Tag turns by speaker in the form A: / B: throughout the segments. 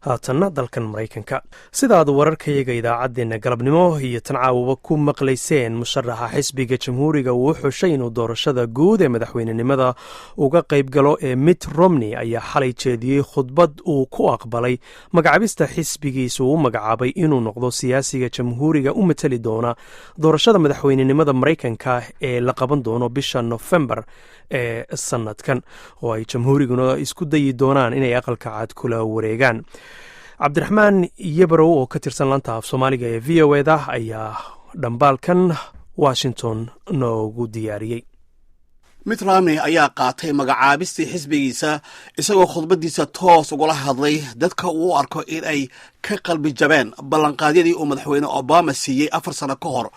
A: haatanna dalkan maraykanka sidaad wararkayaga idaacaddeenna galabnimo iyo tan caawaba ku maqlayseen musharaxa xisbiga jamhuuriga uu xushay inuu doorashada guud ee madaxweynenimada uga qayb galo ee mitt romney ayaa xalay jeediyey khudbad uu ku aqbalay magacaabista xisbigiisa uu u magacaabay inuu noqdo siyaasiga jamhuuriga u matali doona doorashada madaxweynenimada maraykanka ee la qaban doono bisha nofembar ee sanadkan oo ay jamhuuriguna isku dayi doonaan inay aqalka cad kula wareegaan. cabdiraxmaan yabarow oo ka tirsan lanta af soomaaliga ee v o eda ayaa dhambaalkan washington noogu diyaariyey.
B: mitt romney ayaa qaatay magacaabistii xisbigiisa isagoo khudbadiisa toos ugula hadlay dadka uu u arko in ay ka qalbi jabeen ballanqaadyadii uu madaxweyne obama siiyey 4 sano ka hor,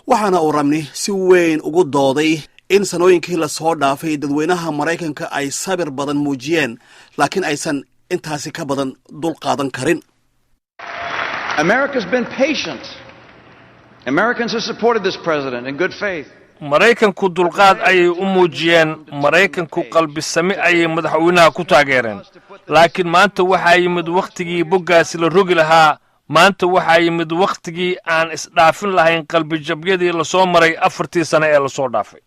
B: waxaana uu romney si weyn ugu dooday in sanooyinkii lasoo dhaafay dadweynaha maraykanka ay sabir badan muujiyeen laakiin aysan intaasi ka badan dul qaadan karin.
C: America's been patient. Americans have supported this president in good faith.
D: maraykanku dulqaad ayay u muujiyeen, maraykanku qalbisami ayay madaxweynaha ku taageereen, laakiin maanta waxaa yimid wakhtigii boggaasi la rogi lahaa. maanta waxaa yimid wakhtigii aan isdhaafin lahayn qalbijabyadii lasoo maray 4 sano ee lasoo dhaafay.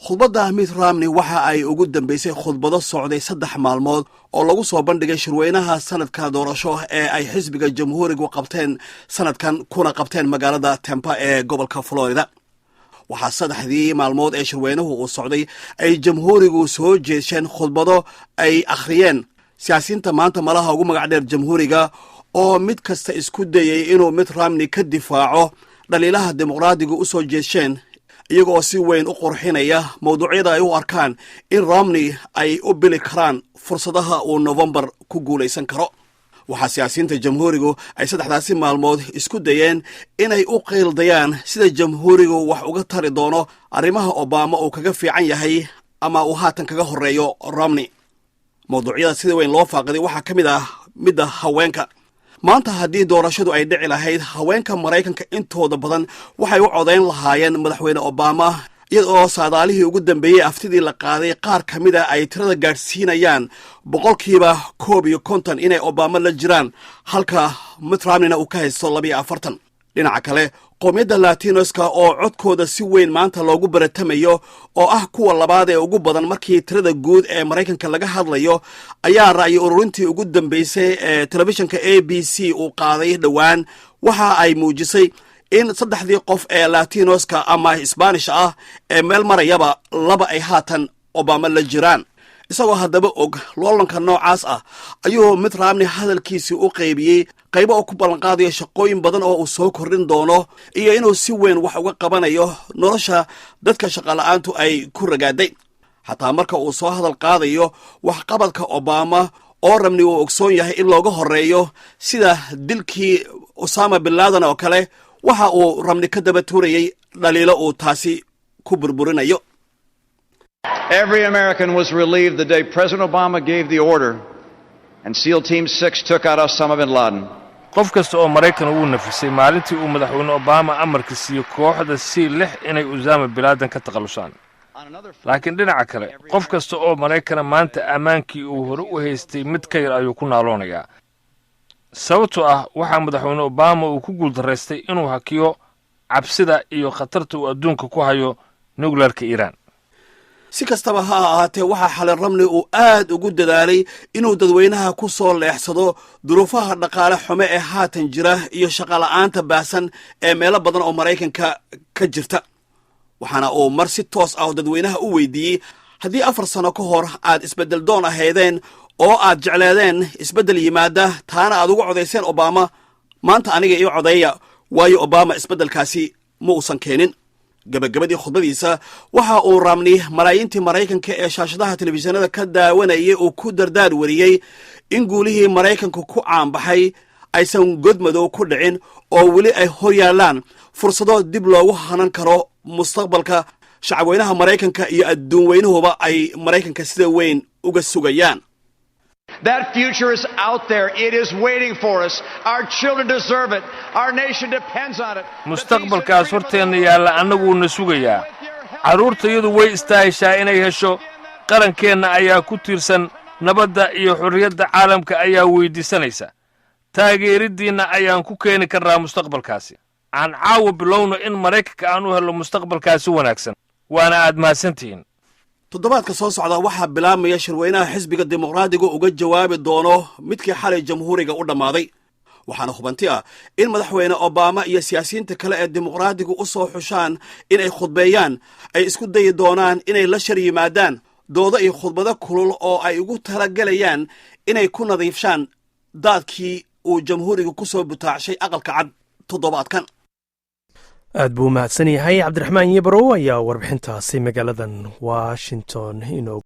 B: khudbadda mitt romney waxa ay ugu dambaysay khudbado socday 3 maalmood oo lagu soo bandhigay shirweynaha sanadka doorasho ee ay xisbiga jamhuurigu qabteen sanadkan kuna qabteen magaalada Tampa ee gobolka Florida. waxaa 3 maalmood ee shirweynuhu uu socday ay jamhuurigu soo jeesheen khudbado ay akhriyeen siyaasiyiinta maanta malaha ugu magac dheer jamhuuriga oo mid kasta isku dayay inuu mitt romney ka difaaco dhaliilaha dimuqraadiga u soo jeesheen, iyagoo si weyn u qurxinaya mawduucyada ay u arkaan in romney ay u bili karaan fursadaha uu November ku guulaysan karo. waxaa siyaasiyiinta jamhuurigu ay 3 maalmood isku dayeen inay u qiildayaan sida jamhuurigu wax uga tari doono arrimaha Obama uu kaga fiican yahay ama uu haatan kaga horeeyo Romney. mawduucyada sida weyn loo faaqiday waxaa ka mid ah midda haweenka. maanta haddii doorashadu ay dhici lahayd, haweenka maraykanka intooda badan waxay u codayn lahaayeen madaxweyne Obama, iyadoo saadaalihii ugu dambeeyey aftidii la qaaday qaar ka mid a ay tirada gaadhsiinayaan 51% inay Obama la jiraan, halka mitt romneyna uu ka haysto 42. dhinaca kale, qowmiyadda latinoska oo codkooda si weyn maanta loogu baratamayo oo ah kuwa labaad ee ugu badan markii tirada guud ee maraykanka laga hadlayo, ayaa ra'yi ururintii ugu dambaysay ee telefishinka ABC uu qaaday dhowaan waxa ay muujisay in 3 qof ee latinoska ama Spanish ah ee meel marayaba 2 ay haatan Obama la jiraan. isagoo haddaba og loolanka noocaas ah ayuu mitt romney hadalkiisii u qaybiyey qaybo oo ku ballanqaadaya shaqooyin badan oo uu soo kordhin doono iyo inuu si weyn wax uga qabanayo nolosha dadka shaqala'aantu ay ku ragaaday. xataa marka uu soo hadal qaadayo waxqabadka Obama oo romney uu ogsoon yahay in looga horeeyo sida dilkii Osama bin Laden oo kale, waxa uu romney ka daba tuurayay dhaliilo uu taasi ku burburinayo.
C: Every American was relieved the day President Obama gave the order and SEAL Team 6 took out Osama bin Laden.
D: qof kasta oo maraykan uu nafisay maalintii uu madaxweyne Obama amarka siiyey kooxda C6 inay Osama bin Laden ka taqalusaan. laakiin dhinaca kale, qof kasta oo maraykan maanta amaankii uu hore u haystay mid ka yar ayuu ku naaloonayaa. sababtoo ah waxaa madaxweyne Obama uu ku guuldareystay inuu hakiyo cabsida iyo khatarta uu adduunka ku hayo nuclearka Iran.
B: si kastaba ha ahaatee, waxaa xalay romney uu aad ugu dadaalay inuu dadweynaha ku soo leexsado duruufaha dhaqaale xumo ee haatan jira iyo shaqala'aanta baahsan ee meelo badan oo maraykanka ka jirta. waxaana uu mar si toos ah dadweynaha u weydiiyey haddii 4 sano ka hor aad isbeddel doon ahaydeen oo aad jecleedeen isbeddel yimaada taana aad ugu codayseen Obama, maanta aniga io codeeya, waayo Obama isbeddelkaasi ma uusan keenin. gabagabadii khudbadiisa waxa uu romney malaayiintii maraykanka ee shaashadaha telefishinada ka daawanayay uu ku dardaar wariyey in guulihii maraykanku ku caanbaxay aysan godmadow ku dhicin oo weli ay hor yaallaan fursado dib loogu hanan karo mustaqbalka shacabweynaha maraykanka iyo adduun weynuhuba ay maraykanka sida weyn uga sugayaan.
C: That future is out there. It is waiting for us. Our children deserve it. Our nation depends on it.
D: mustaqbalkaas horteena yaalla annaguna sugayaa. carruurtayadu way istaahishaa inay hesho. qarankeenna ayaa ku tiirsan nabadda iyo xorriyadda caalamka ayaa weydiisanaysa. taageeriddiinna ayaan ku keeni karnaa mustaqbalkaasi. aan caawa bilowno in maraykanka aan u helno mustaqbalkaasi wanaagsan. waana aad mahadsantihiin.
B: toddobaadka soo socda waxaa bilaabmaya shirweynaha xisbiga dimuqraadiga uga jawaabi doono midkii xalay jamhuuriga u dhammaaday. waxaana hubanti ah in madaxweyne obama iyo siyaasiyiinta kale ee dimuqraadigu u soo xushaan inay khudbeeyaan ay isku dayi doonaan inay la shar yimaadaan doodo iyo khudbado kulul oo ay ugu talagalayaan inay ku nadiifshaan daadkii uu jamhuuriga ku soo butaacshay aqalka cad toddobaadkan.
A: aad buu mahadsan yahay cabdiraxmaan yebrow ayaa warbixintaasi magaaladan washington inoo